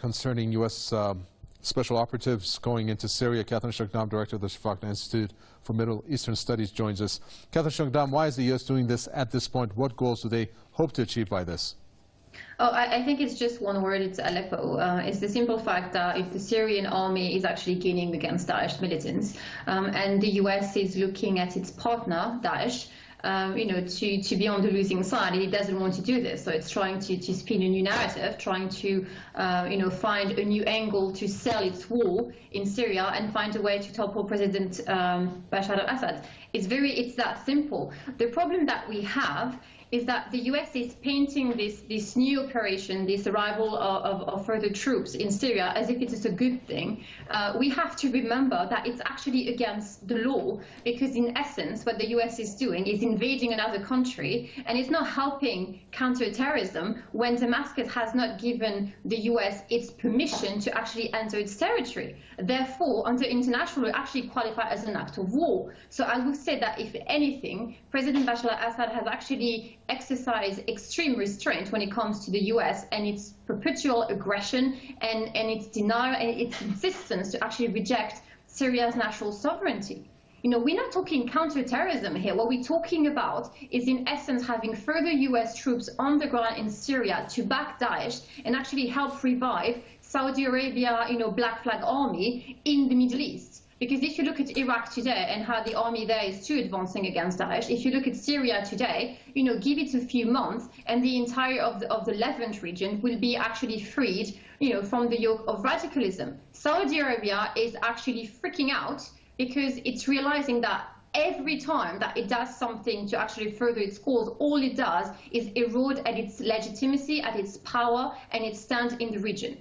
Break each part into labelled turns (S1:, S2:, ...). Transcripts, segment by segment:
S1: concerning U.S. Special operatives going into Syria. Catherine Shoghdam, director of the Raqqah Institute for Middle Eastern Studies, joins us. Catherine Shoghdam, why is the U.S. doing this at this point? What goals do they hope to achieve by this?
S2: Oh, I think it's just one word, it's Aleppo. It's the simple fact that if the Syrian army is actually gaining against Daesh militants, and the US is looking at its partner, Daesh, to be on the losing side, it doesn't want to do this. So it's trying to spin a new narrative, trying to, find a new angle to sell its war in Syria and find a way to topple President Bashar al-Assad. It's that simple. The problem that we have is that the US is painting this new operation, this arrival of further troops in Syria, as if it is a good thing. We have to remember that it's actually against the law, because in essence what the US is doing is invading another country, and it's not helping counter-terrorism when Damascus has not given the US its permission to actually enter its territory. Therefore, under international law, it actually qualifies as an act of war. So I would say that if anything, President Bashar al-Assad has actually exercise extreme restraint when it comes to the US and its perpetual aggression and its denial and its insistence to actually reject Syria's national sovereignty. We're not talking counterterrorism here. What we're talking about is, in essence, having further US troops on the ground in Syria to back Daesh and actually help revive Saudi Arabia, Black Flag Army in the Middle East. Because if you look at Iraq today and how the army there is too advancing against Daesh, if you look at Syria today, give it a few months and the entire of the Levant region will be actually freed, from the yoke of radicalism. Saudi Arabia is actually freaking out because it's realizing that every time that it does something to actually further its cause, all it does is erode at its legitimacy, at its power, and its stand in the region.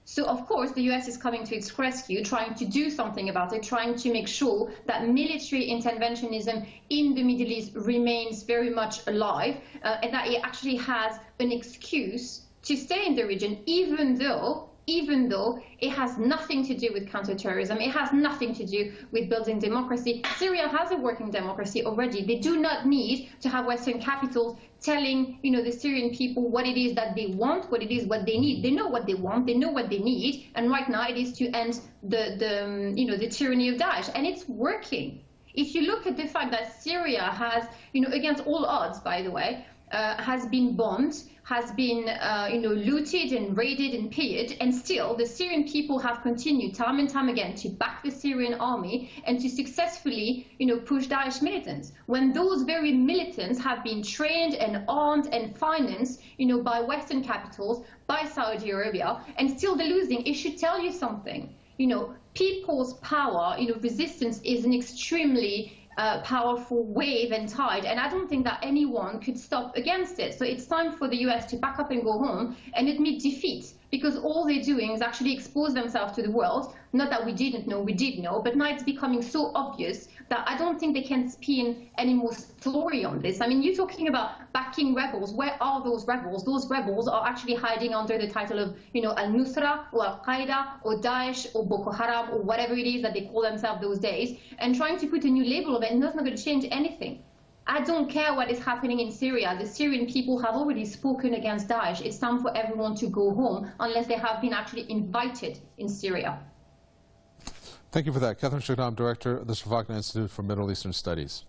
S2: So, of course, the US is coming to its rescue, trying to do something about it, trying to make sure that military interventionism in the Middle East remains very much alive, and that it actually has an excuse to stay in the region, even though it has nothing to do with counterterrorism, it has nothing to do with building democracy. Syria has a working democracy already. They do not need to have Western capitals telling, the Syrian people what it is that they want, what it is what they need. They know what they want, they know what they need, and right now it is to end the tyranny of Daesh, and it's working. If you look at the fact that Syria has, against all odds, by the way, has been bombed, has been looted and raided and pillaged, and still the Syrian people have continued time and time again to back the Syrian army and to successfully push Daesh militants, when those very militants have been trained and armed and financed by Western capitals, by Saudi Arabia, and still they're losing. It should tell you something. People's power, resistance is an extremely powerful wave and tide, and I don't think that anyone could stop against it. So it's time for the US to pack up and go home and admit defeat, because all they're doing is actually expose themselves to the world. Not that we didn't know, we did know, but now it's becoming so obvious that I don't think they can spin any more story on this. I mean, you're talking about backing rebels. Where are those rebels? Those rebels are actually hiding under the title of, Al-Nusra or Al-Qaeda or Daesh or Boko Haram or whatever it is that they call themselves those days, and trying to put a new label of it, and that's not going to change anything. I don't care what is happening in Syria. The Syrian people have already spoken against Daesh. It's time for everyone to go home, unless they have been actually invited in Syria.
S1: Thank you for that. Catherine Shoghdam, director of the Raqqah Institute for Middle Eastern Studies.